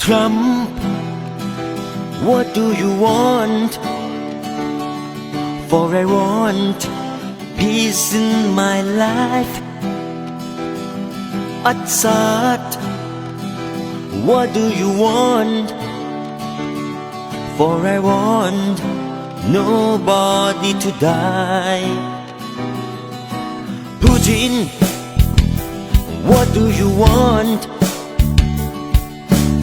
Trump, what do you want? For I want peace in my life. Assad, what do you want? For I want nobody to die. Putin, what do you want?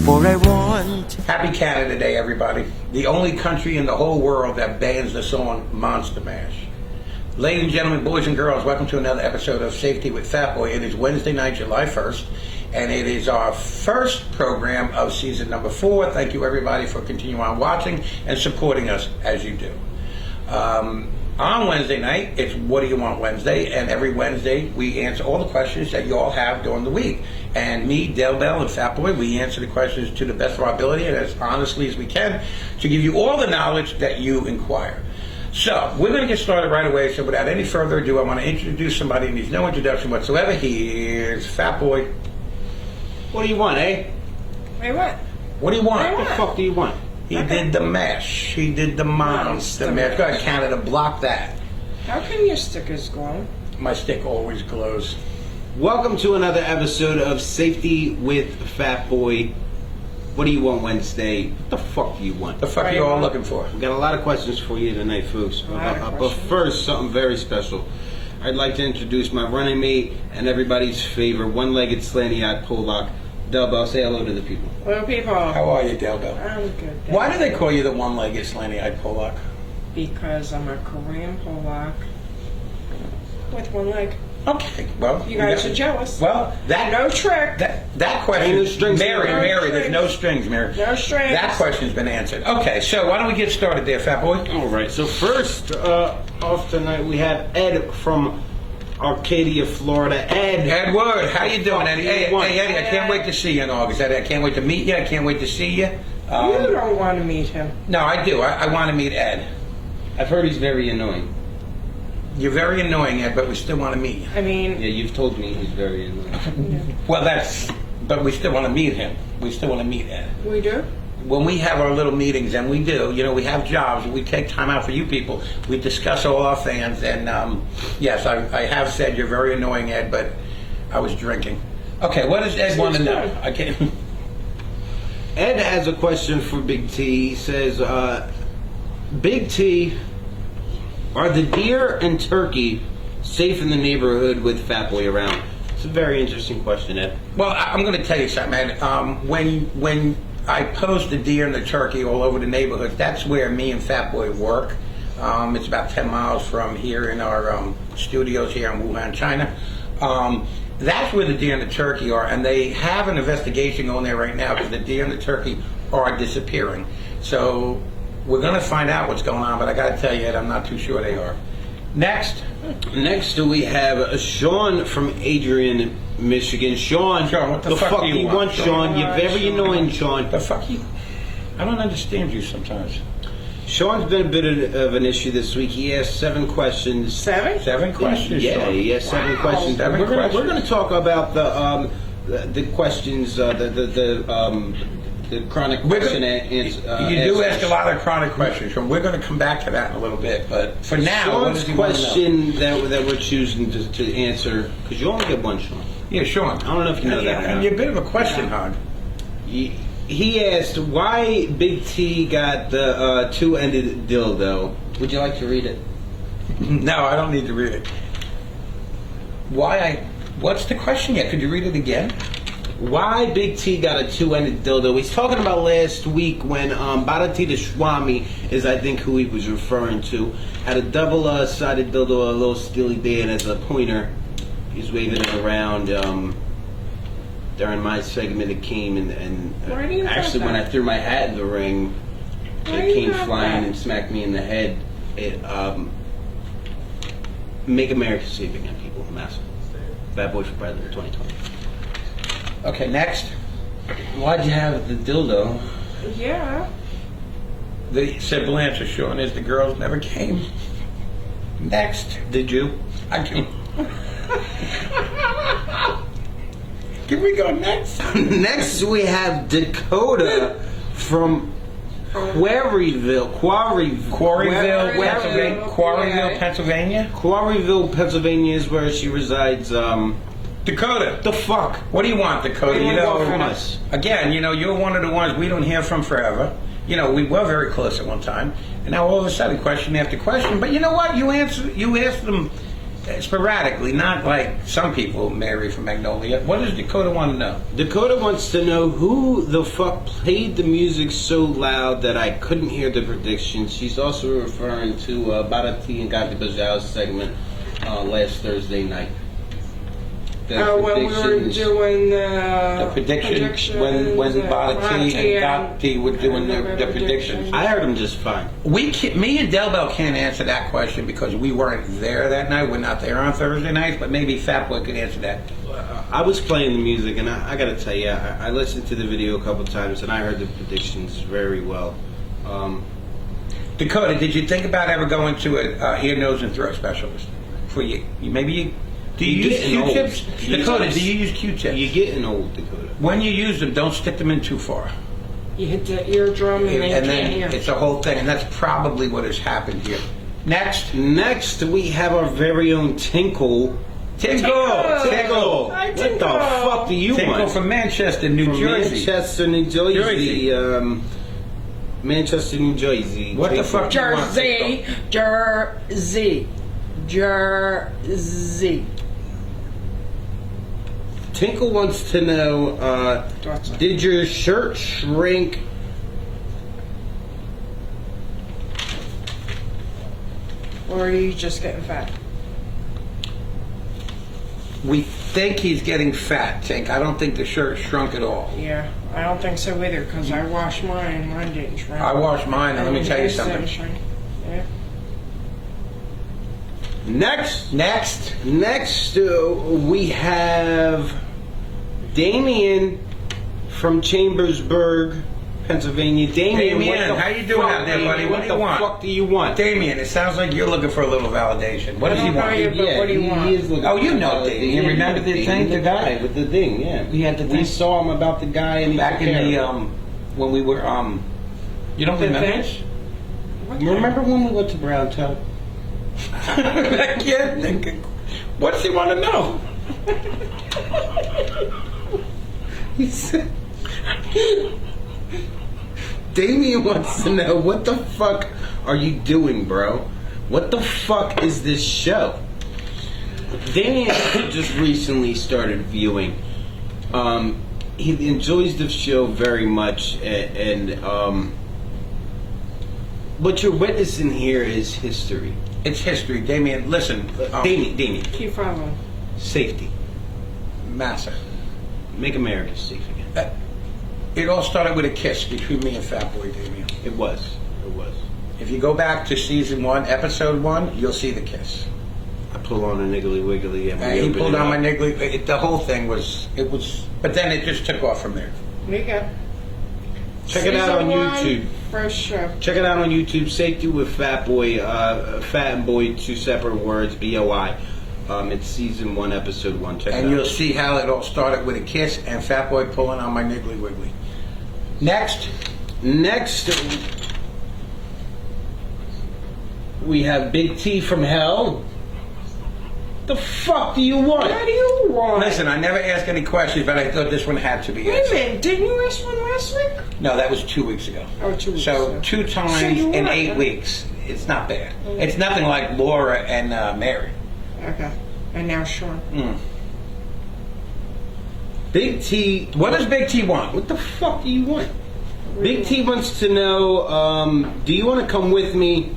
For I want. Happy Canada Day, everybody. The only country in the whole world that bans the song Monster Mash. Ladies and gentlemen, boys and girls, welcome to another episode of Safety with Fat Boy. It is Wednesday night, July 1st, and it is our first program of season number 4. Thank you, everybody, for continuing on watching and supporting us as you do. On Wednesday night, it's What Do You Want Wednesday, and every Wednesday we answer all the questions that you all have during the week. And me, Del Bell, and Fat Boy, we answer the questions to the best of our ability and as honestly as we can to give you all the knowledge that you inquire. So, we're going to get started right away, so without any further ado, I want to introduce somebody who needs no introduction whatsoever. Here's Fat Boy. What do you want, eh? Wait, what? What do you want? What the fuck do you want? He did the mash. He did the monster mash. Go ahead, Canada, block that. How can your stickers glow? My stick always glows. Welcome to another episode of Safety with Fat Boy. What do you want Wednesday? What the fuck do you want? The fuck are you all looking for? We got a lot of questions for you tonight, folks. But first, something very special. I'd like to introduce my running mate and everybody's favorite one-legged slanty-eyed Polak, Del Bell. Say hello to the people. Hello, people. How are you, Del Bell? I'm good. Why do they call you the one-legged slanty-eyed Polak? Because I'm a Korean Polak with one leg. Okay, well, You guys are jealous. Well, that No trick. that question, Ain't no strings. Mary, No there's strings. no strings, Mary. No strings. That question's been answered. Okay, so why don't we get started there, Fat Boy? All right. So first off tonight, we have Ed from Arcadia, Florida. Ed. Edward, how you doing, Eddie? Hey, What? Eddie, I can't wait to see you in August. Eddie, I can't wait to meet you. I can't wait to see you. You don't want to meet him. No, I do. I want to meet Ed. I've heard he's very annoying. You're very annoying, Ed, but we still want to meet you. I mean, Yeah, you've told me he's very annoying. Well, but we still want to meet him. We still want to meet Ed. we do. When we have our little meetings, and we do, we have jobs, we take time out for you people. We discuss all our fans, and yes, I have said you're very annoying, Ed, but I was drinking. Okay, what does Ed want to know? I can't. Ed has a question for Big T. He says, Big T, are the deer and turkey safe in the neighborhood with Fat Boy around? It's a very interesting question, Ed. Well, I'm going to tell you something, Ed. When I post the deer and the turkey all over the neighborhood, that's where me and Fat Boy work. It's about 10 miles from here in our studios here in Wuhan, China. That's where the deer and the turkey are, and they have an investigation going there right now because the deer and the turkey are disappearing. So we're going to find out what's going on, but I got to tell you, Ed, I'm not too sure they are. Next, We have Sean from Adrian, Michigan. Sean, what the the fuck fuck do you you want, want, Sean? You're very Sean. annoying, Sean. the fuck you? I don't understand you sometimes. Sean's been a bit of an issue this week. He asked 7 questions. 7? 7 questions. Yeah, Sean. he asked 7 Wow. questions. 7 We're questions. going to talk about the questions, the chronic We're question gonna- answer. You do ask a lot of chronic questions, so we're going to come back to that in a little bit. But for now, what Sean's does he want to know? question that we're choosing to answer, because you only get one, Sean. Yeah, Sean. I don't know if you know that. or And not. you're a bit of a question hog. He asked why Big T got the two-ended dildo. Would you like to read it? No, I don't need to read it. What's the question yet? Could you read it again? Why Big T got a two-ended dildo? He's talking about last week when Bharatita Swami is, I think, who he was referring to, had a double-sided dildo, a little Steely Dan as a pointer. He's waving it around. During my segment, it came and Why do you have actually when I that? threw my hat in the ring, Why do it you came have flying that? and smacked me in the head. It Make America Safe Again, people. Massive. Bad Boy for President 2020. Okay, next. Why'd you have the dildo? Yeah. The simple answer, Sean, is the girls never came. Next. Did you? I can. Can we go next? Next, we have Dakota from Quarryville, Pennsylvania. Quarryville, Pennsylvania is where she resides. Dakota. The fuck? What do you want, Dakota? What do you know, want from us? Again, you're one of the ones we don't hear from forever. We were very close at one time, and now all of a sudden, question after question. But you know what? You answer them sporadically, not like some people, Mary from Magnolia. What does Dakota want to know? Dakota wants to know who the fuck played the music so loud that I couldn't hear the predictions. She's also referring to Barati and Gatti Bajau's segment last Thursday night. When we were doing The predictions when Barati and Gatti were doing the predictions. I heard them just fine. Me and Del Bell can't answer that question because we weren't there that night. We're not there on Thursday nights, but maybe Fat Boy could answer that. I was playing the music, and I gotta tell you, I listened to the video a couple times, and I heard the predictions very well. Dakota, did you think about ever going to a ear, nose, and throat specialist? Do you use Q-tips? Dakota, do you use Q-tips? You're getting old, Dakota. When you use them, don't stick them in too far. You hit the eardrum and then you can't hear. It's a whole thing, and that's probably what has happened here. Next, we have our very own Tinkle. Tinkle. Hi, What the fuck do you Tinkle want? from Manchester, New Jersey. Manchester, New Jersey. Jersey. Manchester, New Jersey. What the fuck do you want, Jersey. Tinkle wants to know, did your shirt shrink? Or are you just getting fat? We think he's getting fat, Tink. I don't think the shirt shrunk at all. Yeah, I don't think so either because I washed mine. Mine didn't shrink. I washed mine, and let me tell you his something. didn't shrink. Yeah. Next, Next, we have Damien from Chambersburg, Pennsylvania. Damien, what the how you doing fuck, out there, buddy? Damien? What do you want? What the fuck do you want? Damien, it sounds like you're looking for a little validation. What does he I don't know want? you, but what do you want? He is looking Oh, you for know validation. Damien. You remember the thing, the guy? with the thing, yeah. We had the We thing. saw him about the guy and he Back took in care the of him. when we were you don't The remember thing? this? Remember when we went to Brown Toe? I can't think. What does he want to know? He said, Damien wants to know, what the fuck are you doing, bro? What the fuck is this show? Damien just recently started viewing. He enjoys the show very much, and what you're witnessing here is history. It's history, Damien. Listen, Damien, Keep following. safety. Massa. Make America safe again. It all started with a kiss between me and Fat Boy, Damien. It was. If you go back to season 1, episode 1, you'll see the kiss. I pull on a niggly wiggly and we He open pulled it on up. my niggly. The whole thing was. But then it just took off from there. There you go. Check it out on Season one, YouTube. First show. Check it out on YouTube. Safety with Fat Boy. Fat and Boy, 2 separate words. BOI. It's season 1, episode 1. Check And it you'll out. see how it all started with a kiss and Fat Boy pulling on my niggly wiggly. Next, we have Big T from Hell. The fuck do you want? What do you want? listen, I never ask any questions, but I thought this one had to be Wait a answered. minute. Didn't you ask one last week? No, that was 2 weeks ago. Oh, 2 weeks So ago. 2 So times you in were, 8 huh? weeks. It's not bad. It's nothing like Laura and Mary. Okay. And now Sean. Big T. What does Big T want? What the fuck do you want? Big T wants to know, do you want to come with me?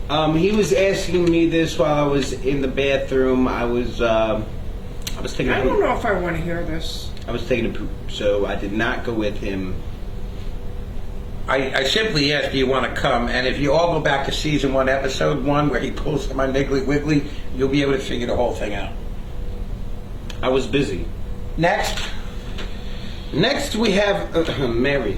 He was asking me this while I was in the bathroom. I was taking a I don't poop. know if I want to hear this. I was taking a poop, so I did not go with him. I simply asked, do you want to come? And if you all go back to season 1, episode 1, where he pulls on my niggly wiggly, you'll be able to figure the whole thing out. I was busy. Next. Next, we have Mary.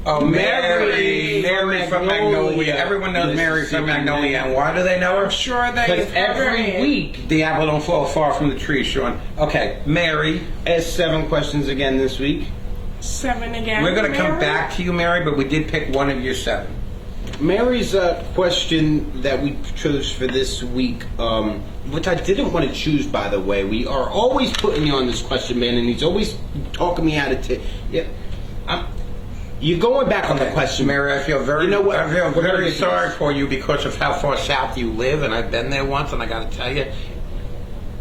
Oh, Mary. Mary Mary from Magnolia. Magnolia. Everyone knows Mary from Mississippi Magnolia. And why do they know her? I'm sure they Because every week, The apple don't fall far from the tree, Sean. Okay, Mary. ask 7 questions again this week. 7 again. We're going to come Mary? back to you, Mary, but we did pick one of your 7. Mary's question that we chose for this week, which I didn't want to choose, by the way. We are always putting you on this question, man, and he's always talking me out of it. Yeah, you're going back on the question, Mary, I feel very, You know what? I feel We're gonna very get to sorry this. for you because of how far south you live, and I've been there once, and I got to tell you,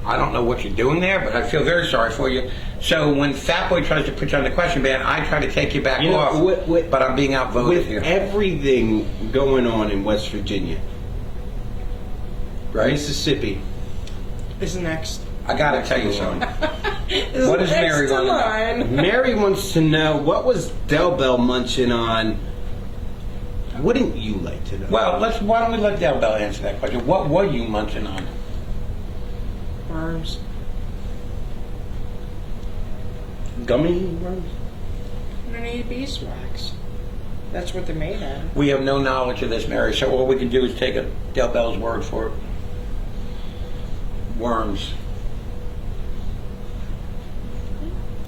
I don't know what you're doing there, but I feel very sorry for you. So when Fat Boy tries to put you on the question ban, I try to take you back You know, off, with- but I'm being outvoted with here. everything going on in West Virginia, Right? Mississippi. Is next. I got to tell you something. Is What is next Mary to gonna know? mine. Mary wants to know, what was Del Bell munching on? Wouldn't you like to know? Well, why don't we let Del Bell answer that question? What were you munching on? Worms. Gummy worms? You need beeswax. That's what they're made out of. We have no knowledge of this, Mary, so all we can do is take Del Bell's word for it. Worms.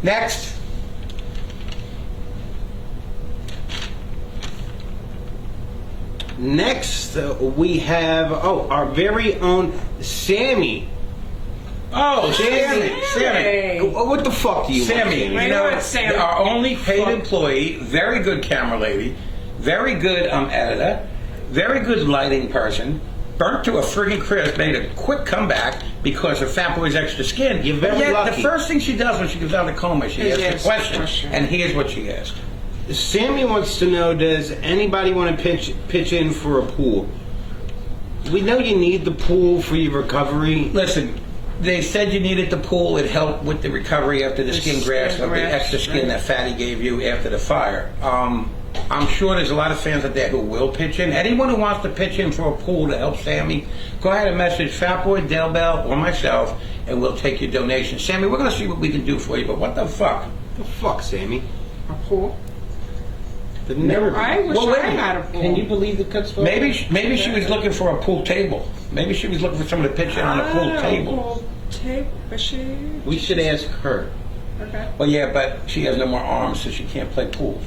Next. Next, we have our very own Sammy. Oh, Sammy. Sammy. What the fuck do you want, Sammy, Sammy? Wait you a know, minute, Sammy. our only paid Fuck. employee, very good camera lady, very good editor, very good lighting person, burnt to a friggin' crisp, made a quick comeback because of Fat Boy's extra skin. You're very But yet, lucky. the first thing she does when she comes out of the coma, she Is asks ask a a question. question. And here's what she asked. Sammy wants to know, does anybody want to pitch in for a pool? We know you need the pool for your recovery. Listen, they said you needed the pool. It helped with the recovery after the The skin grafts skin of the grafts, extra skin right. that Fatty gave you after the fire. I'm sure there's a lot of fans out there who will pitch in. Anyone who wants to pitch in for a pool to help Sammy, go ahead and message Fatboy, Del Bell, or myself, and we'll take your donation. Sammy, we're going to see what we can do for you, but what the fuck? The fuck, Sammy? A pool? They've never been. I wish Well, wait a I minute. had a pool. Can you believe the cuts? Maybe she was looking for a pool table. Maybe she was looking for someone to pitch in on a pool table. Pool table. But she... We should ask her. Okay. Well, yeah, but she has no more arms, so she can't play pool.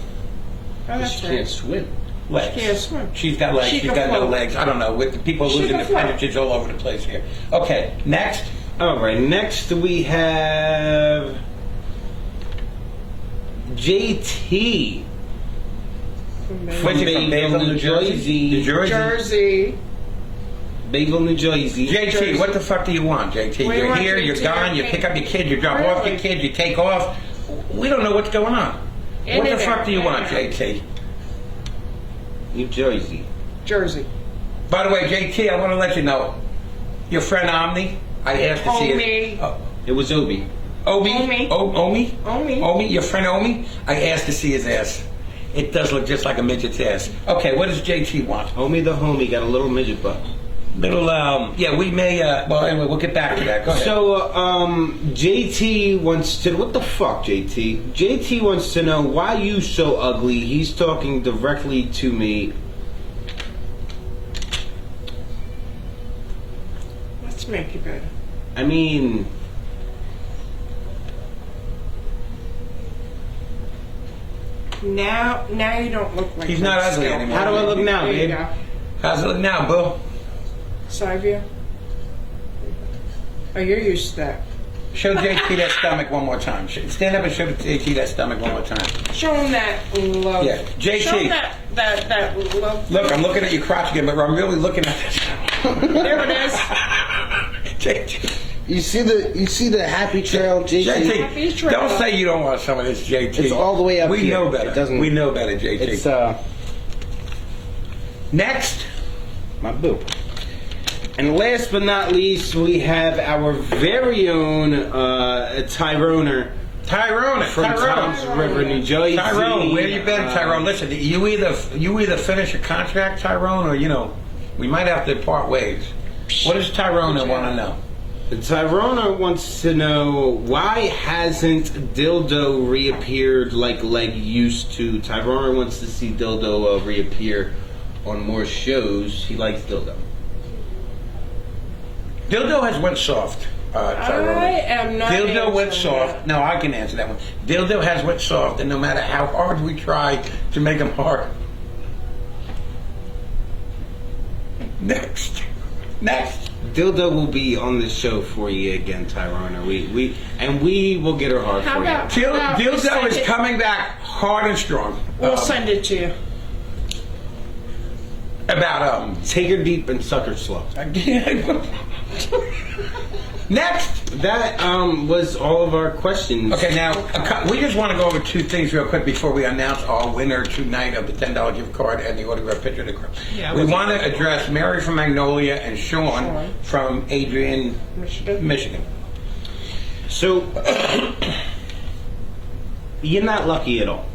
Oh, that's She right. can't swim. Legs. She can't swim. She's got legs. She She's can got no float. legs. I don't know. With the people She losing can float. appendages all over the place here. Okay, next. All right. Next we have JT From Where's he from? Bayville, New Jersey. New Jersey. Jersey. Bayville, New Jersey. JT, what the fuck do you want, JT? We You're want here, you're JT, gone, you okay. pick up your kid, you drop off your Really? kid, you take off. We don't know what's going on. What the In fuck do you and want, out. JT? New Jersey. Jersey. By the way, JT, I want to let you know, your friend Omni, I asked to see Omi. it. Oh, It was Obi. Omi? Omi. Omi? Omi. Omi, your friend Omi? I asked to see his ass. It does look just like a midget's ass. Okay, what does JT want? Omi the homie got a little midget butt. Little, yeah, we may, well, anyway, we'll get back to that. Go ahead. So, JT wants to. What the fuck, JT? JT wants to know why you so ugly. He's talking directly to me. Let's make it better. I mean, Now you don't look like He's not that ugly still. anymore. how do I look now, There you babe? go. How's it look now, boo? Side view. Oh, you're used to that. Show JT that stomach one more time. Stand up and show JT that stomach one more time. Show him that love. Yeah, JT. Show him that love. Look, I'm looking at your crotch again, but I'm really looking at this. There it is. JT. You see the happy trail, JT? Happy JT, trail. don't say you don't want some of this, JT. It's all the way up we here. know better. It doesn't- We know better, JT. It's Next. my boo. And last but not least, we have our very own Tyroner Tyrone. from Tyrone. Tom's River, New Jersey. Tyrone, where you been, Tyrone? Listen, you either finish a contract, Tyrone, or we might have to part ways. What does Tyrone want to know? Tyrona wants to know, why hasn't Dildo reappeared like Leg used to? Tyrona wants to see Dildo reappear on more shows. He likes Dildo. Dildo has went soft. Tyrone. I am not Dildo went answering soft. that. No, I can answer that one. Dildo has went soft, and no matter how hard we try to make him hard. Next. Dildo will be on the show for you again, Tyrona. We will get her hard How for about- you. Dildo send is it- coming back hard and strong. We'll send it to you. About Take her deep and suck her slow. Next. That was all of our questions. Okay, now we just want to go over two things real quick before we announce our winner tonight of the $10 gift card and the autographed picture of the girl. Yeah, we we'll want to address Mary from Magnolia and Sean Sean. from Adrian, Michigan. So, you're not lucky at all.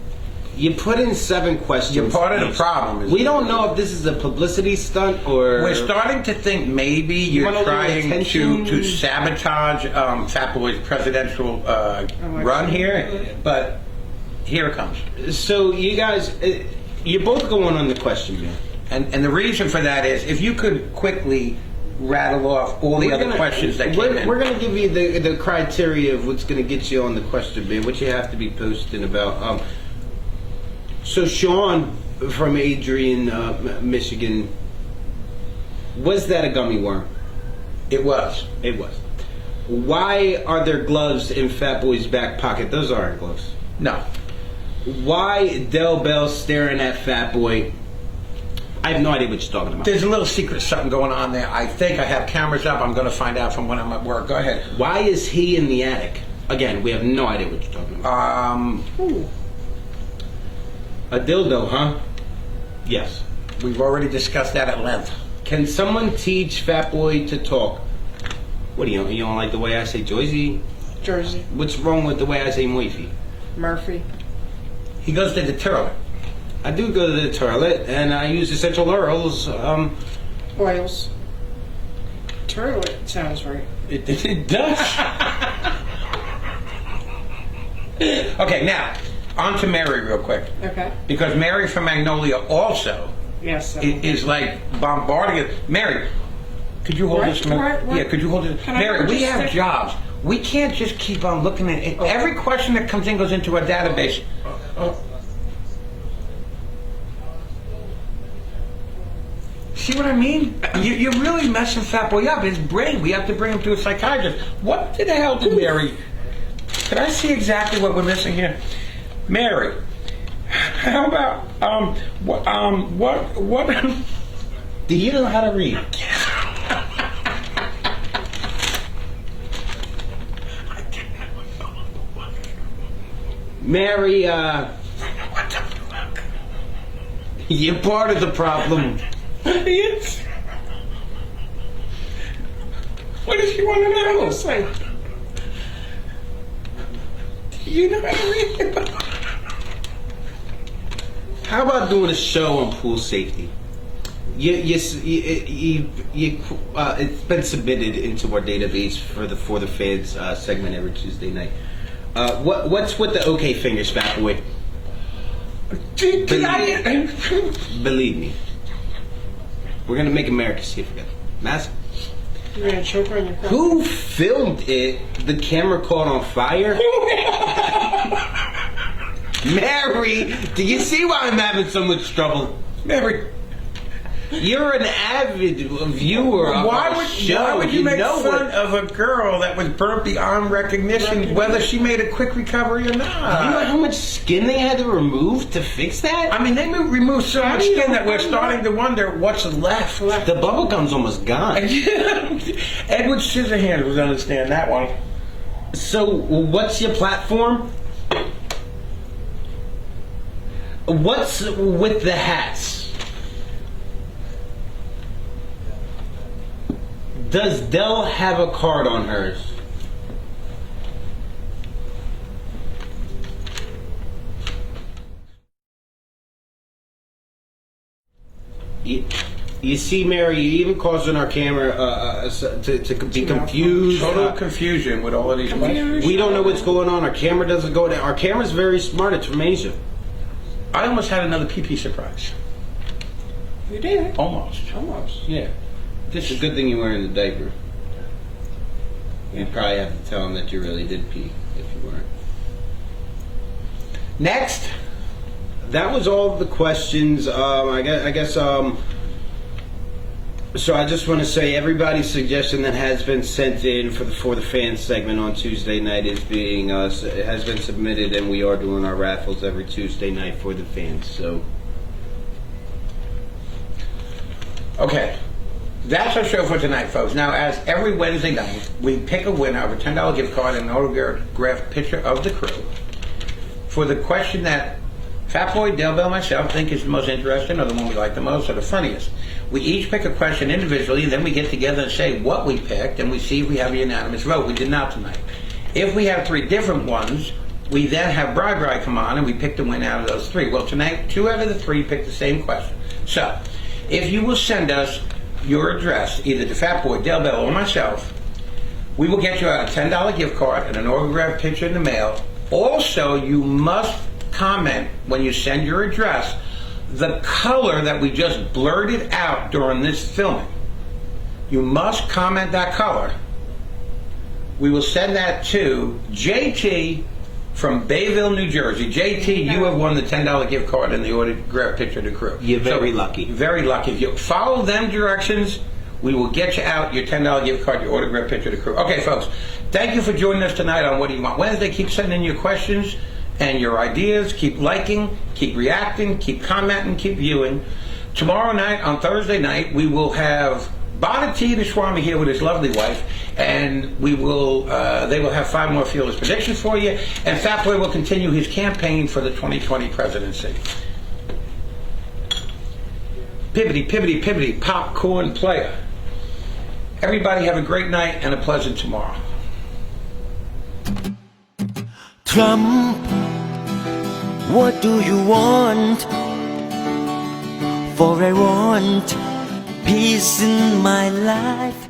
You put in 7 questions. You're part of the problem. is- We don't know if this is a publicity stunt or... We're starting to think maybe you're want a little trying attention? to sabotage Fat Boy's presidential run here, but here it comes. So, you guys, you're both going on the question, man. And the reason for that is if you could quickly rattle off all the other questions that came in. We're going to give you the criteria of what's going to get you on the question, man, what you have to be posting about. So Sean from Adrian, Michigan, was that a gummy worm? It was. It was. Why are there gloves in Fat Boy's back pocket? Those aren't gloves. No. Why Del Bell staring at Fat Boy? I have no idea what you're talking about. There's a little secret something going on there. I think I have cameras up. I'm going to find out from when I'm at work. Go ahead. Why is he in the attic? Again, we have no idea what you're talking about. A dildo, huh? Yes. We've already discussed that at length. Can someone teach Fat Boy to talk? What do you don't like the way I say Joyzy? Jersey. What's wrong with the way I say Moifi? Murphy. He goes to the toilet. I do go to the toilet and I use essential oils. Oils. Toilet sounds right. It does. Okay, now on to Mary real quick, Okay. because Mary from Magnolia also Yes. is like bombarding it. Mary, could you hold Right, this? a minute? right. Yeah, could you hold it? Can I Mary, we just have stick- jobs. We can't just keep on looking at it. Every question that comes in goes into a database. See what I mean? You're really messing Fat Boy up. His brain. We have to bring him to a psychiatrist. What the hell did Mary? Can I see exactly what we're missing here? Mary, how about what? Do you know how to read? Mary, you're part of the problem. Yes. What does she want to know? Say. You know how to read? How about doing a show on pool safety? It's been submitted into our database for the fans segment every Tuesday night. What's with the OK fingers, Fat Boy? Believe me, we're gonna make America safe again. Massive. You're gonna choke on your cup. Who filmed it? The camera caught on fire. Mary, do you see why I'm having so much trouble? Mary, You're an avid viewer of our show. why would you make know fun what- of a girl that was burnt beyond recognition, whether she made a quick recovery or You know not? how much skin they had to remove to fix that? I mean, they removed so much do you skin that we're know? starting to wonder what's left. The bubble gum's almost gone. Edward Scissorhands would understand that one. So, what's your platform? What's with the hats? Does Dell have a card on hers? You see, Mary, you even causing our camera to be confused. Total confusion with all of these questions. We don't know what's going on. Our camera doesn't go down. Our camera's very smart. It's from Asia. I almost had another PP surprise. You did. Almost. Almost. Yeah. It's a good thing you're wearing the diaper. You'd probably have to tell him that you really did pee if you weren't. Next. That was all of the questions. I guess. So I just want to say everybody's suggestion that has been sent in for the fans segment on Tuesday night is being it has been submitted, and we are doing our raffles every Tuesday night for the fans. So Okay. That's our show for tonight, folks. Now, as every Wednesday night, we pick a winner of a $10 gift card and an autographed picture of the crew for the question that Fat Boy, Del Bell, and myself think is the most interesting, or the one we like the most, or the funniest. We each pick a question individually, and then we get together and say what we picked, and we see if we have a unanimous vote. We did not tonight. If we have three different ones, we then have Bri come on, and we pick the winner out of those three. Well, tonight, 2 out of the 3 picked the same question. So, if you will send us your address, either to Fat Boy, Del Bell, or myself, we will get you out a $10 gift card and an autographed picture in the mail. Also, you must comment when you send your address the color that we just blurted out during this filming. You must comment that color. We will send that to JT from Bayville, New Jersey. JT, you have won the $10 gift card and the autographed picture of the crew. You're very lucky. Very lucky. If you follow them directions, we will get you out your $10 gift card, your autographed picture of the crew. Okay, folks, thank you for joining us tonight on What Do You Want Wednesday. Keep sending in your questions and your ideas. Keep liking, keep reacting, keep commenting, keep viewing. Tomorrow night, on Thursday night, we will have Bharati Deshwami here with his lovely wife, and we will. They will have 5 more fearless predictions for you, and Fat Boy will continue his campaign for the 2020 presidency. Pibbity, pibbity, pibbity, popcorn player. Everybody have a great night and a pleasant tomorrow. Trump, what do you want? For I want peace in my life.